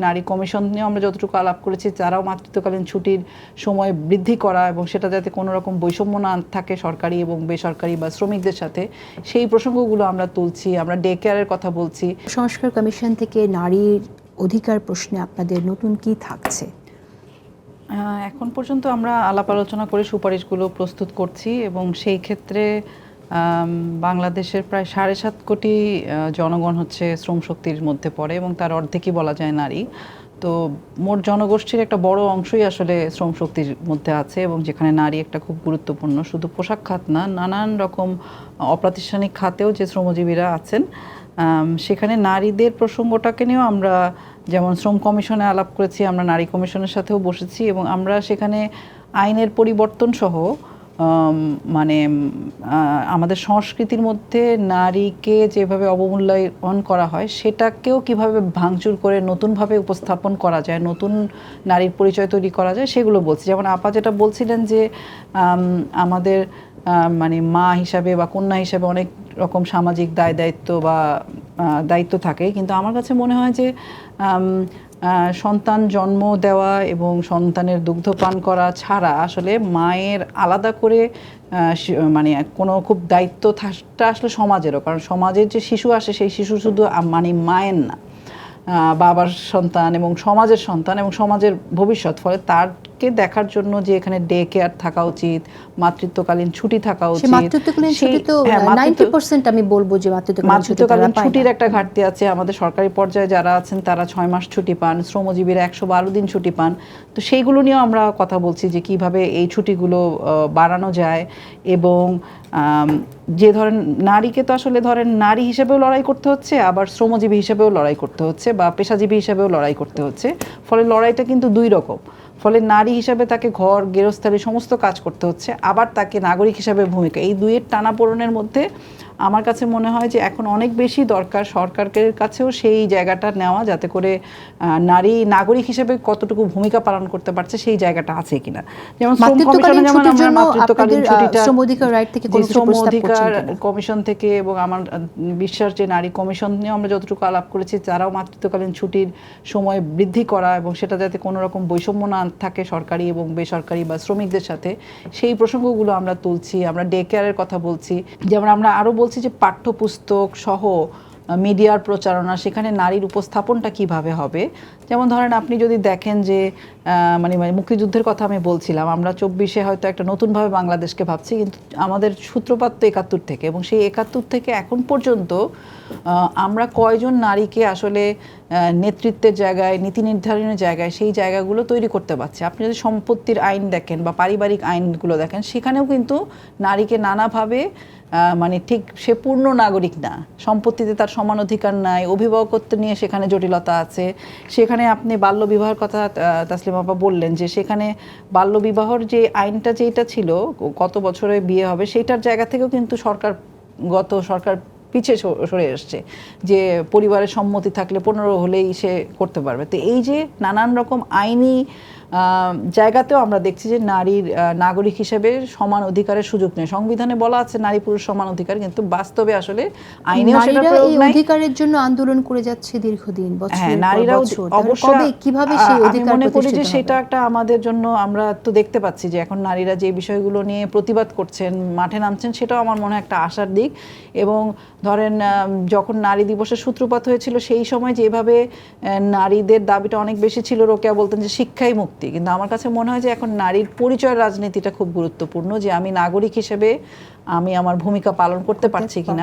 নারী কমিশন নিয়ে আমরা যতটুকু আলাপ করেছি, তারাও মাতৃত্বকালীন ছুটির সময় বৃদ্ধি করা এবং সেটা যাতে কোনো রকম বৈষম্য না থাকে সরকারি এবং বেসরকারি বা শ্রমিকদের সাথে, সেই প্রসঙ্গগুলো আমরা তুলছি। আমরা ডে কেয়ারের কথা বলছি। সংস্কার কমিশন থেকে নারীর অধিকার প্রশ্নে আপনাদের নতুন কি থাকছে? এখন পর্যন্ত আমরা আলাপ আলোচনা করে সুপারিশগুলো প্রস্তুত করছি এবং সেই ক্ষেত্রে বাংলাদেশের প্রায় 7.5 কোটি জনগণ হচ্ছে শ্রম শক্তির মধ্যে পড়ে এবং তার অর্ধেকই বলা যায় নারী। তো মোট জনগোষ্ঠীর একটা বড় অংশই আসলে শ্রম শক্তির মধ্যে আছে এবং যেখানে নারী একটা খুব গুরুত্বপূর্ণ, শুধু পোশাক খাত না, নানান রকম অপ্রাতিষ্ঠানিক খাতেও যে শ্রমজীবীরা আছেন, সেখানে নারীদের প্রসঙ্গটাকে নিয়েও আমরা যেমন শ্রম কমিশনে আলাপ করেছি, আমরা নারী কমিশনের সাথেও বসেছি এবং আমরা সেখানে আইনের পরিবর্তন সহ মানে আমাদের সংস্কৃতির মধ্যে নারীকে যেভাবে অবমূল্যায়ন করা হয় সেটাকেও কিভাবে ভাঙচুর করে নতুনভাবে উপস্থাপন করা যায়, নতুন নারীর পরিচয় তৈরি করা যায়, সেগুলো বলছি। যেমন আপা যেটা বলছিলেন যে আমাদের মানে মা হিসাবে বা কন্যা হিসাবে অনেক রকম সামাজিক দায়িত্ব বা দায়িত্ব থাকে, কিন্তু আমার কাছে মনে হয় যে সন্তান জন্ম দেওয়া এবং সন্তানের দুগ্ধপান করা ছাড়া আসলে মায়ের আলাদা করে মানে কোনো খুব দায়িত্বটা আসলে সমাজেরও, কারণ সমাজের যে শিশু আসে সেই শিশু শুধু মানে মায়ের না, বাবার সন্তান এবং সমাজের সন্তান এবং সমাজের ভবিষ্যৎ। ফলে তারকে দেখার জন্য যে এখানে ডে কেয়ার থাকা উচিত, মাতৃত্বকালীন ছুটি থাকা উচিত। মাতৃত্বকালীন ছুটি তো 90% আমি বলবো যে মাতৃত্বকালীন ছুটির একটা ঘাটতি আছে। আমাদের সরকারি পর্যায়ে যারা আছেন তারা 6 মাস ছুটি পান, শ্রমজীবীরা 112 দিন ছুটি পান। তো সেইগুলো নিয়েও আমরা কথা বলছি যে কিভাবে এই ছুটিগুলো বাড়ানো যায় এবং যে ধরেন নারীকে তো আসলে ধরেন নারী হিসেবেও লড়াই করতে হচ্ছে, আবার শ্রমজীবী হিসেবেও লড়াই করতে হচ্ছে বা পেশাজীবী হিসেবেও লড়াই করতে হচ্ছে। ফলে লড়াইটা কিন্তু দুই রকম। ফলে নারী হিসাবে তাকে ঘর গৃহস্থালী সমস্ত কাজ করতে হচ্ছে, আবার তাকে নাগরিক হিসাবে ভূমিকা, এই দুইয়ের টানাপোড়েনের মধ্যে আমার কাছে মনে হয় যে এখন অনেক বেশি দরকার সরকারের কাছেও সেই জায়গাটা নেওয়া, যাতে করে নারী নাগরিক হিসেবে কতটুকু ভূমিকা পালন করতে পারছে সেই জায়গাটা আছে কিনা। যেমন শ্রম কমিশনে যেমন আমরা মাতৃত্বকালীন ছুটিটা শ্রম অধিকার কমিশন থেকে এবং আমার বিশ্বাস যে নারী কমিশন নিয়ে আমরা যতটুকু আলাপ করেছি, তারাও মাতৃত্বকালীন ছুটির সময় বৃদ্ধি করা এবং সেটা যাতে কোনো রকম বৈষম্য না থাকে সরকারি এবং বেসরকারি বা শ্রমিকদের সাথে, সেই প্রসঙ্গগুলো আমরা তুলছি। আমরা ডে কেয়ারের কথা বলছি। যেমন আমরা আরও বলছি যে পাঠ্যপুস্তক সহ মিডিয়ার প্রচারণা, সেখানে নারীর উপস্থাপনটা কিভাবে হবে। যেমন ধরেন আপনি যদি দেখেন যে মানে মুক্তিযুদ্ধের কথা আমি বলছিলাম, আমরা 24-এ হয়তো একটা নতুনভাবে বাংলাদেশকে ভাবছি, কিন্তু আমাদের সূত্রপাত তো 71 থেকে এবং সেই 71 থেকে এখন পর্যন্ত আমরা কয়জন নারীকে আসলে নেতৃত্বের জায়গায়, নীতি নির্ধারণের জায়গায়, সেই জায়গাগুলো তৈরি করতে পারছি। আপনি যদি সম্পত্তির আইন দেখেন বা পারিবারিক আইনগুলো দেখেন, সেখানেও কিন্তু নারীকে নানাভাবে মানে ঠিক সে পূর্ণ নাগরিক না, সম্পত্তিতে তার সমান অধিকার নাই, অভিভাবকত্ব নিয়ে সেখানে জটিলতা আছে। সেখানে আপনি বাল্যবিবাহের কথা তাসলিমা আপা বললেন যে সেখানে বাল্যবিবাহর যে আইনটা যেটা ছিল কত বছরে বিয়ে হবে, সেইটার জায়গা থেকেও কিন্তু সরকার পিছিয়ে সরে এসছে, যে পরিবারের সম্মতি থাকলে 15 হলেই সে করতে পারবে। তো এই যে নানান রকম আইনি জায়গাতেও আমরা দেখছি যে নারীর নাগরিক হিসেবে সমান অধিকারের সুযোগ নেই। সংবিধানে বলা আছে নারী পুরুষ সমান অধিকার, কিন্তু বাস্তবে আসলে আইনেও সেটা প্রয়োগ নাই। অধিকারের জন্য আন্দোলন করে যাচ্ছে দীর্ঘদিন, হ্যাঁ, নারীরাও অবশ্যই কিভাবে সেই অধিকার মনে করি যে সেটা একটা আমাদের জন্য, আমরা তো দেখতে পাচ্ছি যে এখন নারীরা যে বিষয়গুলো নিয়ে প্রতিবাদ করছেন, মাঠে নামছেন, সেটাও আমার মনে হয় একটা আশার দিক। এবং ধরেন যখন নারী দিবসের সূত্রপাত হয়েছিল সেই সময় যেভাবে নারীদের দাবিটা অনেক বেশি ছিল, রোকেয়া বলতেন যে শিক্ষাই মুক্তি, কিন্তু আমার কাছে মনে হয় যে এখন নারীর পরিচয় রাজনীতিটা খুব গুরুত্বপূর্ণ, যে আমি নাগরিক হিসেবে আমি আমার ভূমিকা পালন করতে পারছি কিনা।